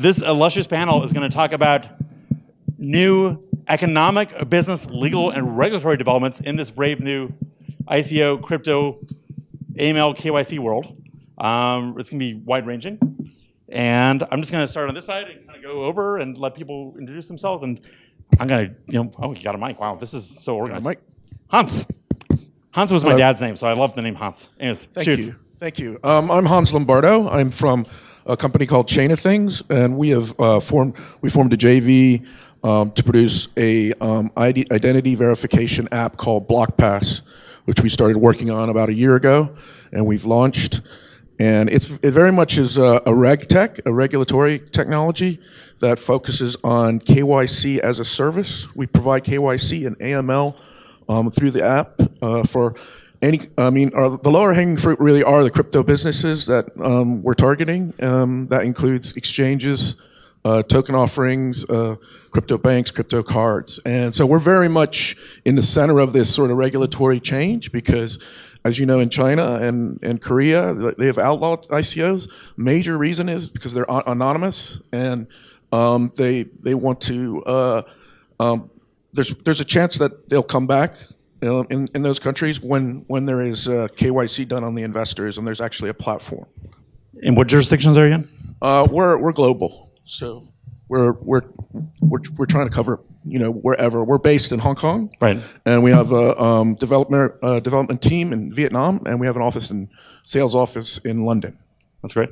This illustrious panel is going to talk about new economic, business, legal, and regulatory developments in this brave new ICO, crypto, AML, KYC world. It's going to be wide-ranging. And I'm just going to start on this side and kind of go over and let people introduce themselves. And I'm going to, oh, you got a mic. Wow, this is so organized. Mic. Hans. Hans was my dad's name, so I love the name Hans. Anyways, Thank you. I'm Hans Lombardo. I'm from a company called Chain of Things, and we have formed a JV to produce a identity verification app called BlockPass, which we started working on about a year ago, and we've launched. And it very much is a reg tech, a regulatory technology that focuses on KYC as a service. We provide KYC and AML through the app for any. The lower hanging fruit really are the crypto businesses that we're targeting. That includes exchanges, token offerings, crypto banks, crypto cards. And so we're very much in the center of this sort of regulatory change because, as you know, in China and Korea, they have outlawed ICOs. Major reason is because they're anonymous, and they want to. There's a chance that they'll come back in those countries when there is KYC done on the investors and there's actually a platform. In what jurisdictions are you in? We're global, so we're trying to cover wherever. We're based in Hong Kong, right? And we have a development team in Vietnam, and we have an sales office in London. That's great.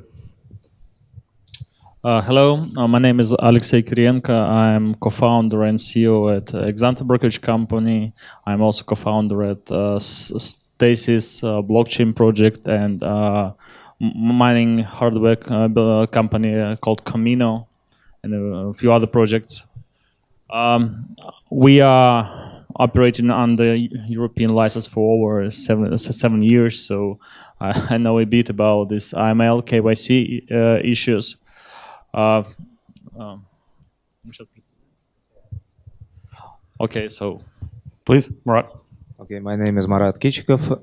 Hello, my name is Alexey Kirienko. I'm co-founder and CEO at Exante Brokerage Company. I'm also co-founder at Stasis blockchain project and mining hardware company called Camino, and a few other projects. We are operating under European license for over seven years, so I know a bit about this AML, KYC issues. Okay, so please, Marat. Okay, my name is Marat Kichikov.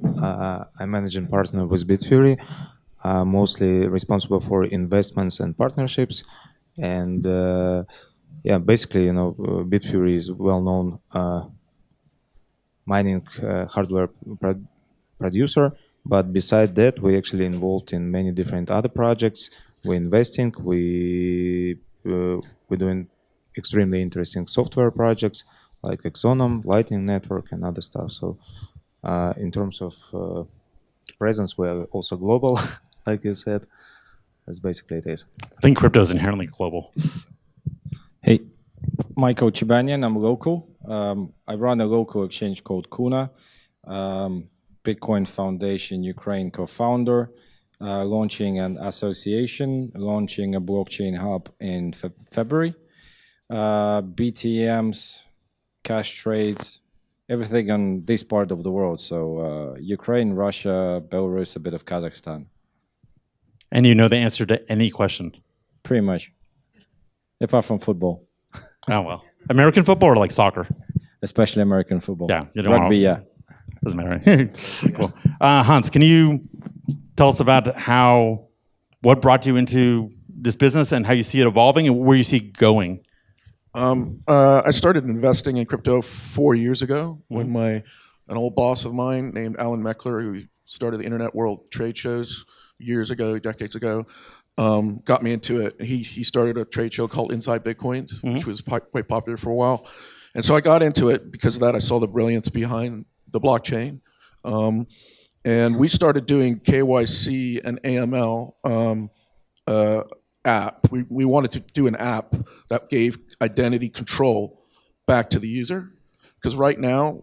I'm managing partner with Bitfury, mostly responsible for investments and partnerships. And basically, Bitfury is well-known mining hardware producer. But beside that, we're actually involved in many different other projects. We're investing. We're doing extremely interesting software projects like Exonum, Lightning Network, and other stuff. So, in terms of presence, we're also global, like you said. That's basically it is. I think crypto is inherently global. Hey, Michael Chibanian. I'm local. I run a local exchange called Kuna. Bitcoin Foundation Ukraine co-founder. Launching an association, launching a blockchain hub in February. BTMs, cash trades, everything on this part of the world. So Ukraine, Russia, Belarus, a bit of Kazakhstan. And you know the answer to any question? Pretty much. Apart from football. Oh, well. American football or like soccer? Especially American football. Yeah. Rugby, yeah. Doesn't matter. Cool. Hans, can you tell us about what brought you into this business and how you see it evolving and where you see it going? I started investing in crypto 4 years ago when an old boss of mine named Alan Meckler, who started the Internet World trade shows years ago, decades ago, got me into it. He started a trade show called Inside Bitcoins, which was quite popular for a while. And so I got into it because of that. I saw the brilliance behind the blockchain. And we started doing KYC and AML app. We wanted to do an app that gave identity control back to the user. Because right now,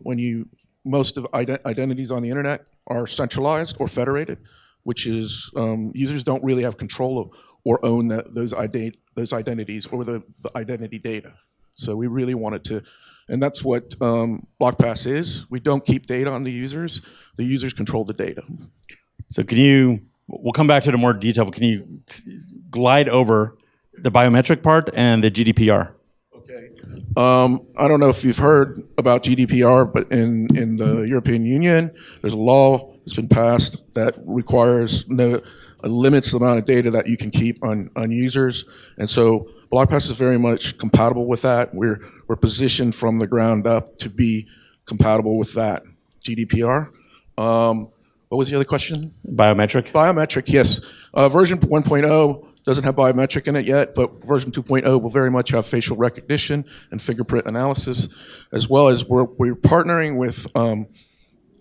most of identities on the internet are centralized or federated, which is users don't really have control of or own those identities or the identity data. So we really wanted to, and that's what BlockPass is. We don't keep data on the users. The users control the data. So we'll come back to it in more detail, but can you glide over the biometric part and the GDPR? Okay. I don't know if you've heard about GDPR, but in the European Union, there's that's been passed that requires limits the amount of data that you can keep on users. And so BlockPass is very much compatible with that. We're positioned from the ground up to be compatible with that GDPR. What was the other question? Biometric? Biometric, yes. Version 1.0 doesn't have biometric in it yet, but version 2.0 will very much have facial recognition and fingerprint analysis, as well as we're partnering with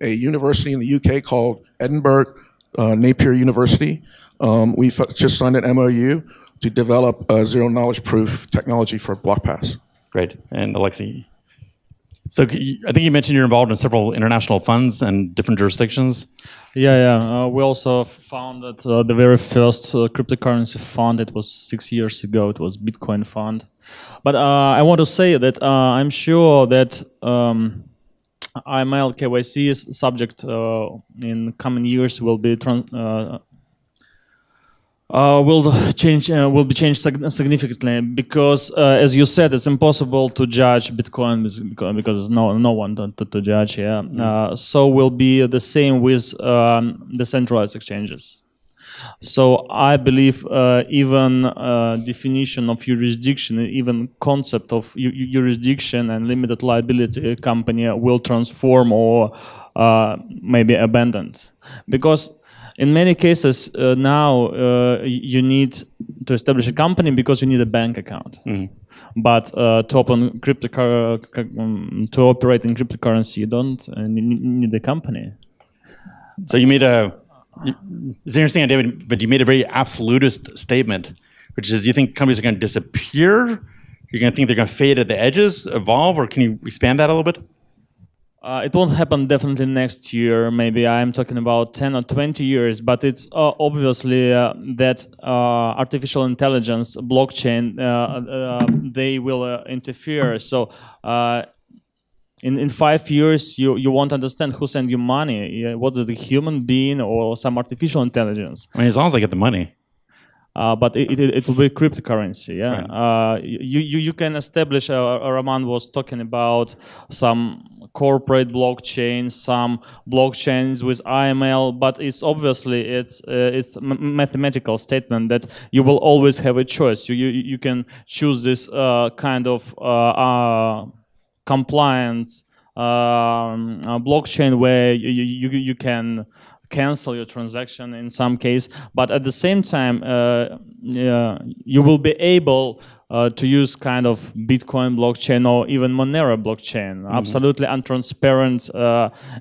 a university in the UK called Edinburgh Napier University. We've just signed an MOU to develop a zero-knowledge proof technology for BlockPass. Great. And Alexei? So I think you mentioned you're involved in several international funds and different jurisdictions. Yeah. We also founded the very first cryptocurrency fund. It was 6 years ago. It was Bitcoin fund. But I want to say that I'm sure that AML KYC is subject in coming years will be will be changed significantly because, as you said, it's impossible to judge Bitcoin because there's no one to judge. Yeah, so will be the same with decentralized exchanges. So I believe even definition of jurisdiction, even concept of jurisdiction and limited liability company will transform or maybe abandoned because. In many cases, now you need to establish a company because you need a bank account. But to open to operate in cryptocurrency, you don't need a company. So you made it's an interesting idea, but you made a very absolutist statement, which is you think companies are going to disappear? You're going to think they're going to fade at the edges, evolve, or can you expand that a little bit? It won't happen definitely next year. Maybe I'm talking about 10 or 20 years, but it's obviously that artificial intelligence, blockchain, they will interfere. So in 5 years, you won't understand who sent you money. Was it a human being or some artificial intelligence? I mean, as long as I get the money. But it will be cryptocurrency, yeah. Right. You can establish. Roman was talking about some corporate blockchains, some blockchains with AML, but it's obviously it's mathematical statement that you will always have a choice. You can choose this kind of compliance blockchain where you can cancel your transaction in some case, but at the same time you will be able to use kind of Bitcoin blockchain or even Monero blockchain, absolutely untransparent,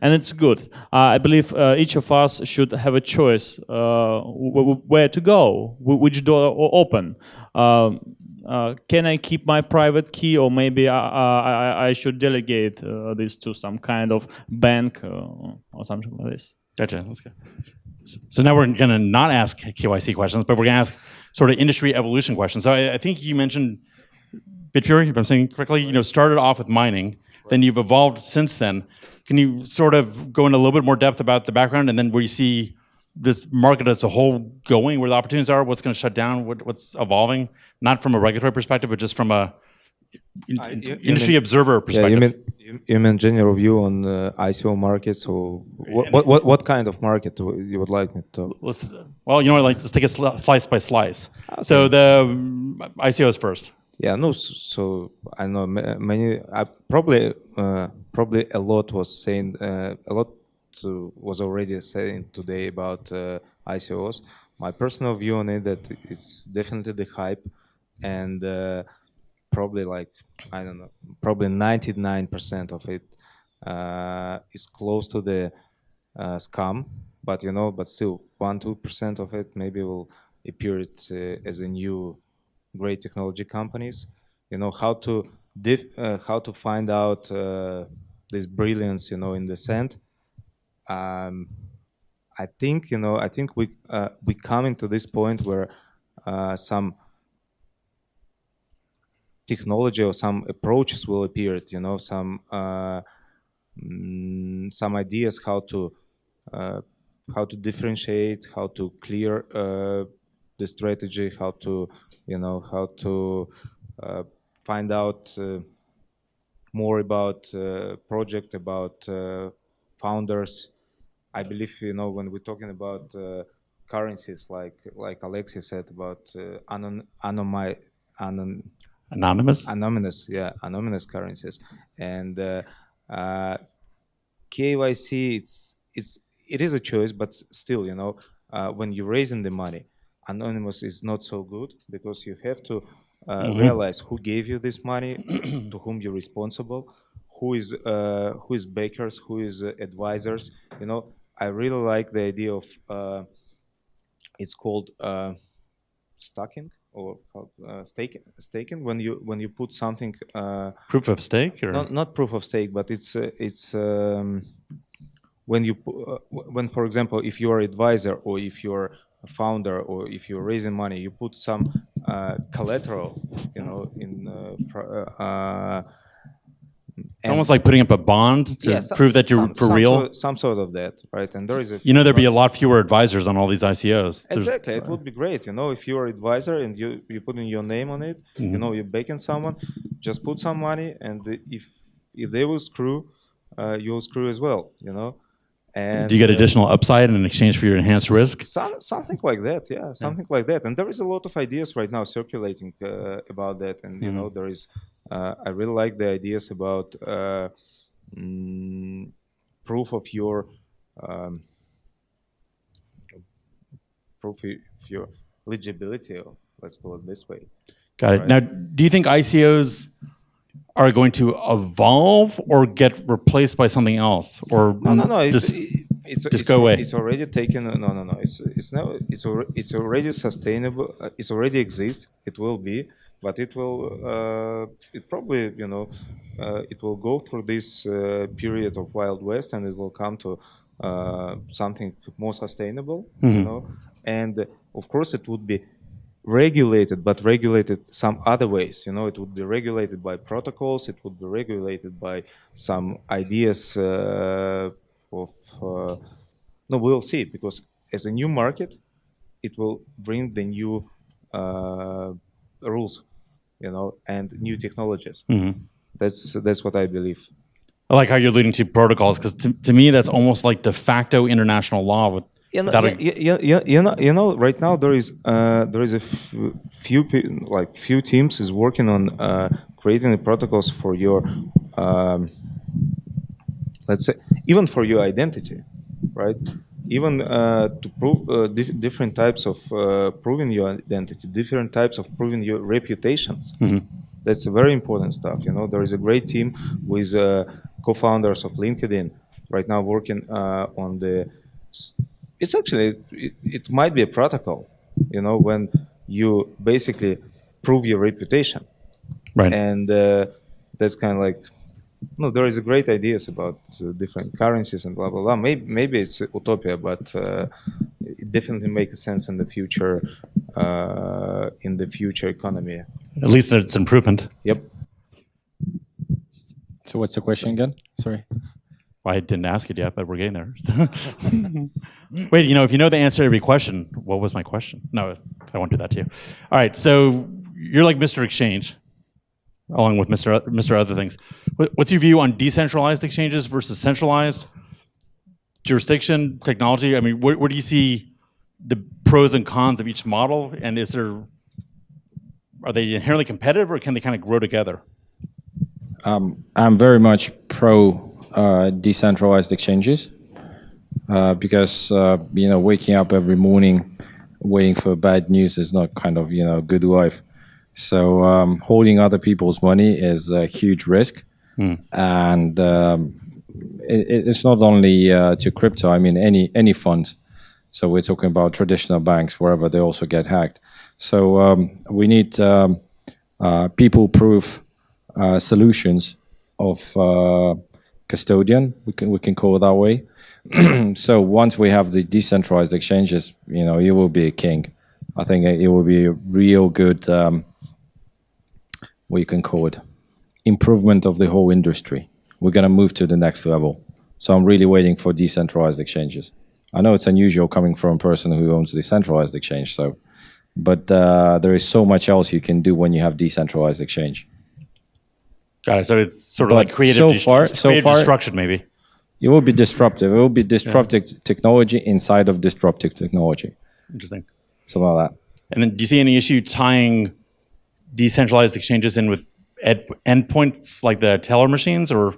and it's good. I believe each of us should have a choice where to go, which door open. Can I keep my private key, or maybe I should delegate this to some kind of bank or something like this? Gotcha. Let's go. So now we're going to not ask KYC questions, but we're going to ask sort of industry evolution questions. So I think you mentioned Bitfury, if I'm saying correctly, started off with mining, then you've evolved since then. Can you sort of go into a little bit more depth about the background and then where you see this market as a whole going, where the opportunities are, what's going to shut down, what's evolving, not from a regulatory perspective, but just from a industry observer perspective? Yeah, you mean general view on ICO markets, or what kind of market you would like me to? Let's take it slice by slice. Okay. So the ICOs first. Yeah, no. So I know many. Probably a lot was saying. A lot was already saying today about ICOs. My personal view on it that it's definitely the hype, and probably probably 99% of it is close to the scam, but still 1-2% of it maybe will appear as a new great technology companies. How to find out this brilliance in the sand. I think we coming to this point where some technology or some approaches will appear. Some ideas how to differentiate, how to clear the strategy, how to find out more about project, about founders. I believe when we're talking about currencies, like Alexei said about Anonymous? anonymous currencies, and KYC, it is a choice, but still, when you're raising the money, anonymous is not so good because you have to realize who gave you this money, to whom you're responsible, who is backers, who is advisors. I really like the idea of it's called stacking or staking when you put something Proof of stake, or not proof of stake, but it's when for example, if you're an advisor or if you're a founder or if you're raising money, you put some collateral, in it's almost like putting up a bond to prove that you're for real. Some sort of that, right? And there is there'd be a lot fewer advisors on all these ICOs. Exactly, it would be great. If you're an advisor and you putting your name on it, you're backing someone, just put some money, and if they will screw, you'll screw as well. And do you get additional upside in exchange for your enhanced risk? Something like that, yeah, something like that. And there is a lot of ideas right now circulating about that. And there is, I really like the ideas about proof of your legibility, or let's call it this way. Got it. Right. Now, do you think ICOs are going to evolve or get replaced by something else, or no? Just go away. It's already taken. No. It's already sustainable. It already exists. It will be, but it will. It probably it will go through this period of Wild West, and it will come to something more sustainable. And of course it would be regulated, but regulated some other ways. It would be regulated by protocols. It would be regulated by some ideas we'll see, because as a new market, it will bring the new rules, and new technologies. That's what I believe. I like how you're alluding to protocols, because to me that's almost like de facto international law. With right now there is a few teams is working on creating the protocols for your let's say even for your identity, right? Even to prove different types of proving your identity, different types of proving your reputations. That's very important stuff. There is a great team with co-founders of LinkedIn right now working on the. It's actually, it might be a protocol, when you basically prove your reputation. Right. And that's kind of like, there is a great ideas about different currencies and blah, blah, blah. Maybe it's utopia, but it definitely makes sense in the future economy. At least it's improvement. Yep. So what's the question again? Sorry. Well, I didn't ask it yet, but we're getting there. Wait, if you know the answer to every question, what was my question? No, I won't do that to you. All right, so you're like Mr. Exchange, along with Mr. Other things. What's your view on decentralized exchanges versus centralized? Jurisdiction, technology? I mean, where do you see the pros and cons of each model? And are they inherently competitive, or can they kind of grow together? I'm very much pro decentralized exchanges because waking up every morning waiting for bad news is not kind of good life. So holding other people's money is a huge risk, and it's not only to crypto. I mean any funds. So we're talking about traditional banks, wherever they also get hacked. So we need people-proof solutions of custodian. We can call it that way. So once we have the decentralized exchanges, you will be a king. I think it will be a real good, what you can call it, improvement of the whole industry. We're going to move to the next level. So I'm really waiting for decentralized exchanges. I know it's unusual coming from a person who owns the centralized exchange, but there is so much else you can do when you have decentralized exchange. Got it. So it's sort of like creative destruction, maybe. It will be disruptive. It will be disruptive technology inside of disruptive technology. Interesting. Something like that. And then do you see any issue tying decentralized exchanges in with endpoints like the teller machines, or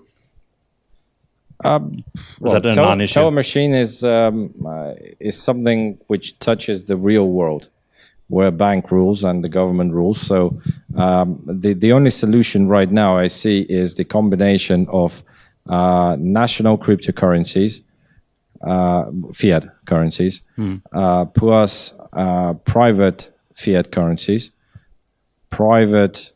is that a non-issue? Teller machine is something which touches the real world, where bank rules and the government rules. So the only solution right now I see is the combination of national cryptocurrencies, fiat currencies, plus private fiat currencies, private,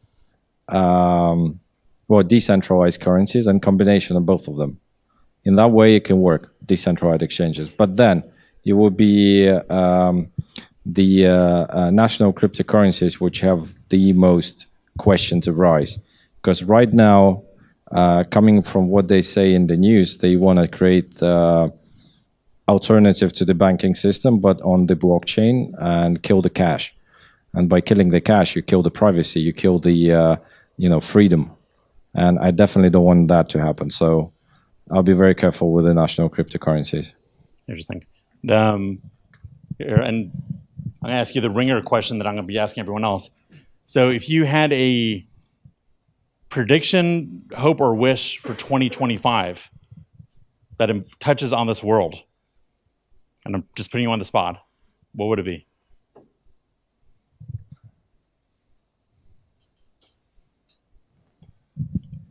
decentralized currencies, and combination of both of them. In that way, it can work, decentralized exchanges. But then it will be the national cryptocurrencies which have the most questions arise. Because right now, coming from what they say in the news, they want to create alternative to the banking system, but on the blockchain, and kill the cash. And by killing the cash, you kill the privacy, you kill the freedom. And I definitely don't want that to happen. So I'll be very careful with the national cryptocurrencies. Interesting. And I'm going to ask you the ringer question that I'm going to be asking everyone else. So if you had a prediction, hope, or wish for 2025 that touches on this world, and I'm just putting you on the spot, what would it be?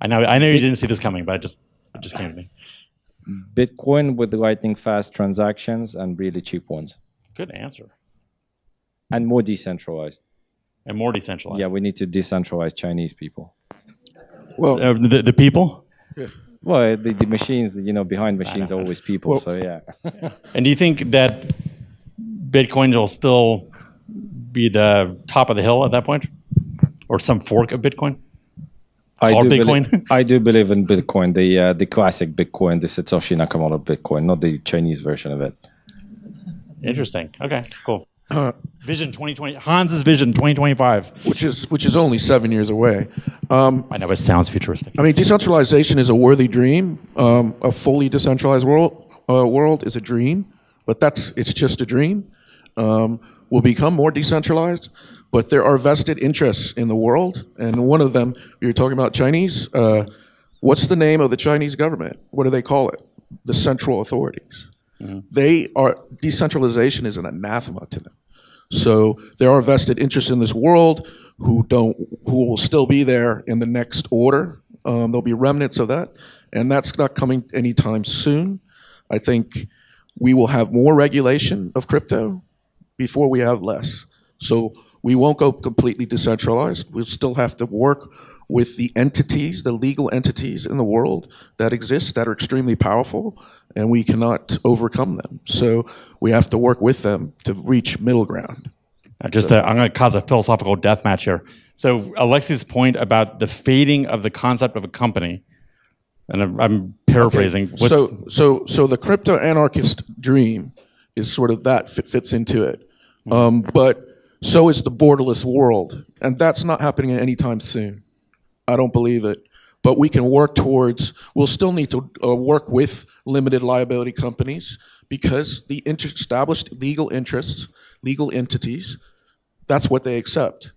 I know you didn't see this coming, but it just came to me. Bitcoin with lightning fast transactions and really cheap ones. Good answer. And more decentralized. And more decentralized. Yeah, we need to decentralize Chinese people. Well, the people? yeah. Well, the machines, behind machines are always people, so yeah. And do you think that Bitcoin will still be the top of the hill at that point? Or some fork of Bitcoin? Called Bitcoin? I do believe in Bitcoin, the classic Bitcoin, the Satoshi Nakamoto Bitcoin, not the Chinese version of it. Interesting. Okay, cool. Vision 2020, Hans's Vision 2025. Which is only 7 years away. I know, it sounds futuristic. I mean, decentralization is a worthy dream. A fully decentralized world is a dream, but it's just a dream. We'll become more decentralized, but there are vested interests in the world, and one of them, you're talking about Chinese. What's the name of the Chinese government? What do they call it? The central authorities. Mm-hmm. Decentralization is an anathema to them. So there are vested interests in this world who will still be there in the next order. There'll be remnants of that, and that's not coming anytime soon. I think we will have more regulation of crypto before we have less. So we won't go completely decentralized. We'll still have to work with the entities, the legal entities in the world that exist that are extremely powerful, and we cannot overcome them. So we have to work with them to reach middle ground. I'm going to cause a philosophical death match here. So Alexi's point about the fading of the concept of a company, and I'm paraphrasing. Okay. So the crypto anarchist dream is sort of that fits into it. But so is the borderless world, and that's not happening anytime soon. I don't believe it. But we can work towards, we'll still need to work with limited liability companies, because the established legal interests, legal entities, that's what they accept.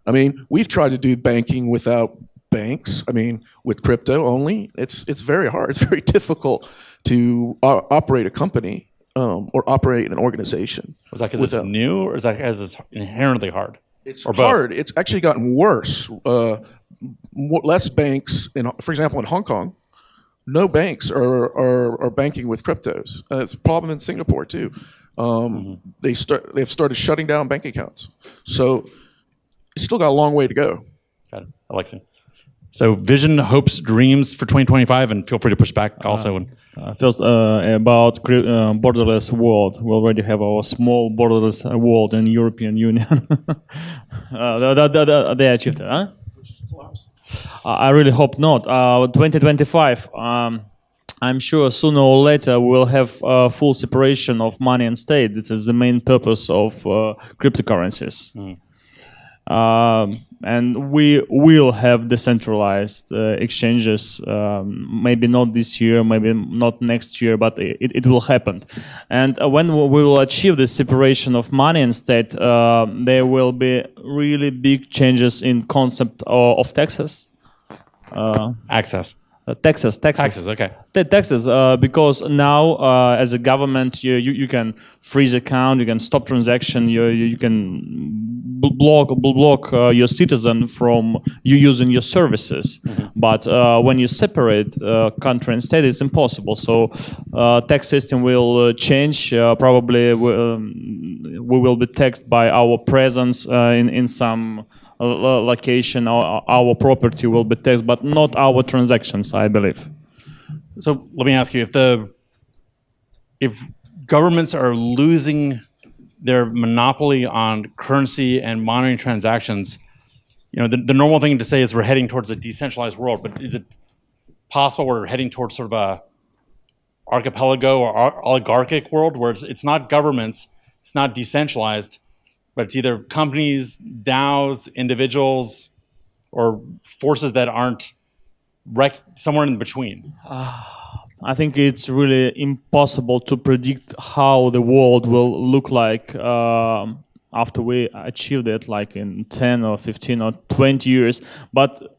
I mean, we've tried to do banking without banks. I mean, with crypto only, it's very hard. It's very difficult to operate a company or operate an organization. Was that because it's new, or is that because it's inherently hard? It's hard. It's actually gotten worse. Less banks, for example, in Hong Kong, no banks are banking with cryptos. It's a problem in Singapore too. They've started shutting down bank accounts. So it's still got a long way to go. Got it, Alexei. So vision, hopes, dreams for 2025, and feel free to push back also. First, about borderless world. We already have our small borderless world in European Union. They achieved it, huh? I really hope not. 2025, I'm sure sooner or later we'll have full separation of money and state. This is the main purpose of cryptocurrencies. And we will have decentralized exchanges, maybe not this year, maybe not next year, but it will happen. And when we will achieve the separation of money and state, there will be really big changes in concept of taxes. Access. Taxes. Taxes, okay. Taxes, because now as a government you can freeze account, you can stop transaction, you can block your citizen from you using your services. But when you separate country and state, it's impossible. So tax system will change. Probably we will be taxed by our presence in some location. Our property will be taxed, but not our transactions, I believe. So let me ask you, if governments are losing their monopoly on currency and monetary transactions, the normal thing to say is we're heading towards a decentralized world, but is it possible we're heading towards sort of a archipelago or oligarchic world where it's not governments, it's not decentralized, but it's either companies, DAOs, individuals, or forces that aren't somewhere in between? I think it's really impossible to predict how the world will look like after we achieved it, like in 10 or 15 or 20 years. But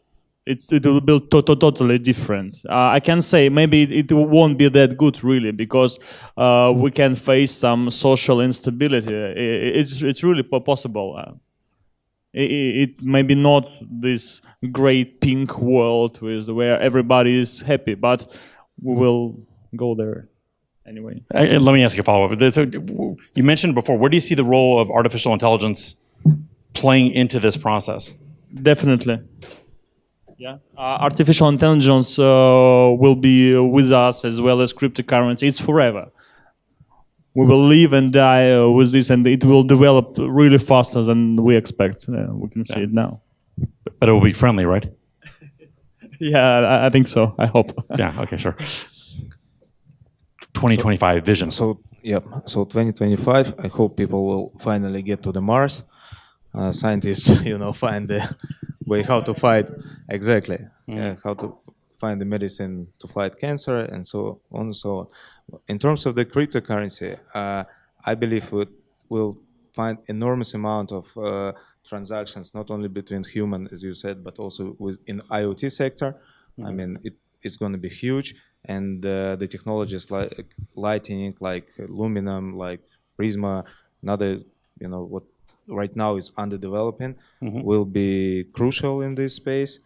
it will be totally different. I can say maybe it won't be that good really, because we can face some social instability. It's really possible. It may be not this great pink world where everybody is happy, but we will go there anyway. Let me ask you a follow-up. So you mentioned before, where do you see the role of artificial intelligence playing into this process? Definitely. Yeah, artificial intelligence will be with us as well as cryptocurrency. It's forever. We will live and die with this, and it will develop really faster than we expect. We can see it now. But it will be friendly, right? Yeah, I think so. I hope. Yeah. Okay. Sure. 2025 vision. So 2025, I hope people will finally get to the Mars. Scientists, find the way how to fight exactly, how to find the medicine to fight cancer and so on and so on. In terms of the cryptocurrency, I believe we'll find enormous amount of transactions, not only between human, as you said, but also within IoT sector. I mean, it's going to be huge, and the technologies like Lightning, like Luminum, like Prisma, another, what right now is under development, will be crucial in this space.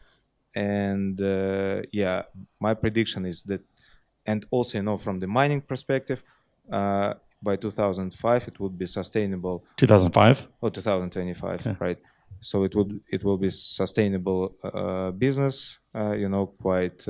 And my prediction is that, and also from the mining perspective, by 2005 it would be sustainable. 2005 or 2025, right? So it will be sustainable business. Quite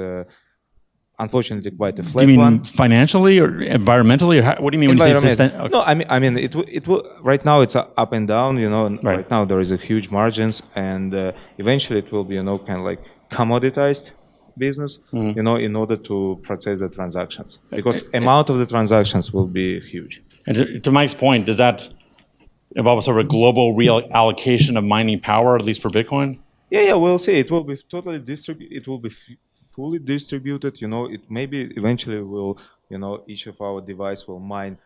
unfortunately quite a flat one. Do you mean financially or environmentally, or what do you mean when you say sustainable? No, I mean it will. Right now it's up and down. Right now there is a huge margins, and eventually it will be kind of like commoditized business. In order to process the transactions, because amount of the transactions will be huge. And to Mike's point, does that involve sort of a global reallocation of mining power, at least for Bitcoin? Yeah, we'll see. It will be totally distributed. It will be fully distributed. It maybe eventually will. Each of our device will mine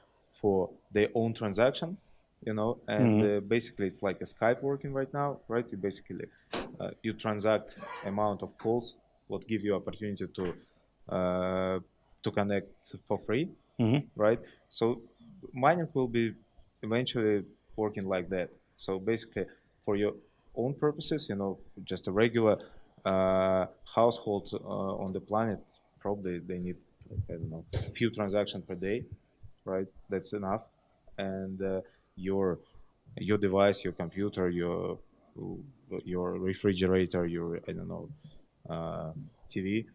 for their own transaction. And basically it's like a Skype working right now, right? You basically you transact amount of calls, what give you opportunity to connect for free, right? So mining will be eventually working like that. So basically for your own purposes, just a regular household on the planet, probably they need, a few transactions per day, right? That's enough. And your device, your computer, your refrigerator, your TV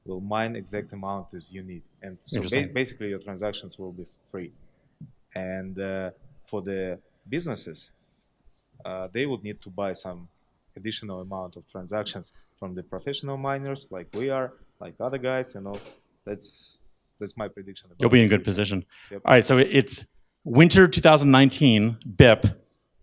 will mine exact amount as you need, and so basically your transactions will be free. And for the businesses, they would need to buy some additional amount of transactions from the professional miners, like we are, like other guys. That's my prediction. You'll be in good position. Yep. All right, so it's winter 2019 BIP.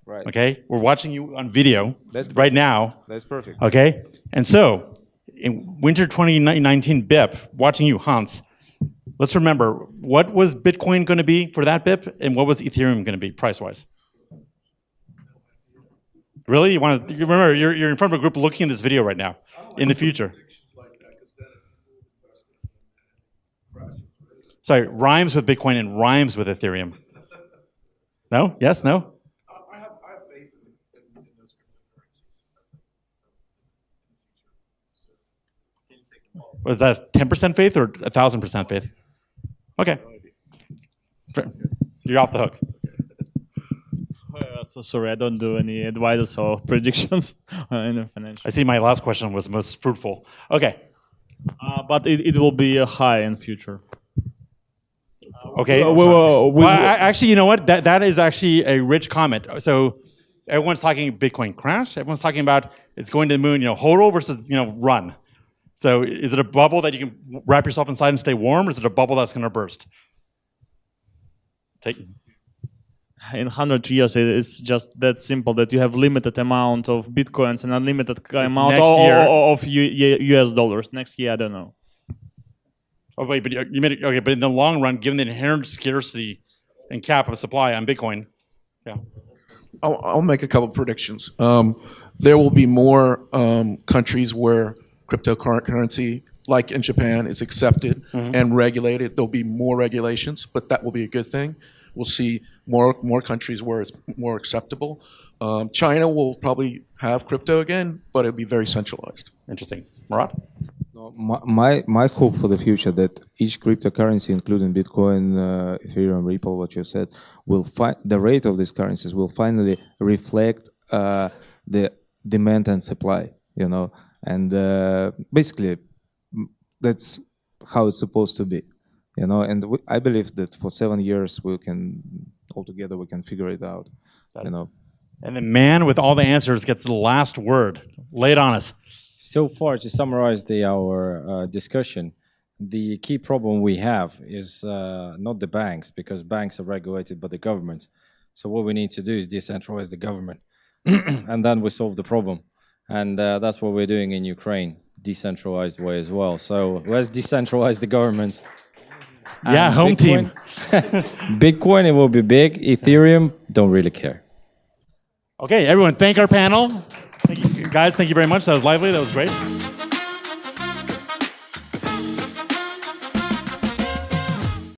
Right. Right. Okay, we're watching you on video That's right now. That's perfect. Okay, and so in winter 2019 BIP, watching you, Hans. Let's remember, what was Bitcoin going to be for that BIP, and what was Ethereum going to be price-wise? Really? You want to remember? You're in front of a group looking at this video right now. In the future. Sorry, rhymes with Bitcoin and rhymes with Ethereum. No? Yes? No? I have faith in those cryptocurrencies. Was that 10% faith or 1,000% faith? Okay. You're off the hook. So sorry, I don't do any advice or predictions in the financial. I see my last question was most fruitful. Okay. But it will be high in future. Okay. Actually, you know what? That is actually a rich comment. So everyone's talking Bitcoin crash. Everyone's talking about it's going to the moon, hodl versus, run. So is it a bubble that you can wrap yourself inside and stay warm, or is it a bubble that's going to burst? In 100 years, it's just that simple that you have limited amount of Bitcoins and unlimited amount of US dollars. Next year, I don't know. Oh, wait, but you made it, okay, but in the long run, given the inherent scarcity and cap of supply on Bitcoin, yeah. I'll make a couple predictions. There will be more countries where cryptocurrency, like in Japan, is accepted and regulated. There'll be more regulations, but that will be a good thing. We'll see more countries where it's more acceptable. China will probably have crypto again, but it'll be very centralized. Interesting. Murat? No, my hope for the future that each cryptocurrency, including Bitcoin, Ethereum, Ripple, what you said, the rate of these currencies will finally reflect the demand and supply. And basically that's how it's supposed to be. And I believe that for 7 years we can figure it out. And the man with all the answers gets the last word. Lay it on us. So far, to summarize our discussion, the key problem we have is not the banks, because banks are regulated by the government. So what we need to do is decentralize the government, and then we solve the problem. And that's what we're doing in Ukraine, decentralized way as well. So let's decentralize the government. Yeah, home team. Bitcoin, it will be big. Ethereum, don't really care. Okay, everyone, thank our panel. Thank you, guys, thank you very much. That was lively. That was great.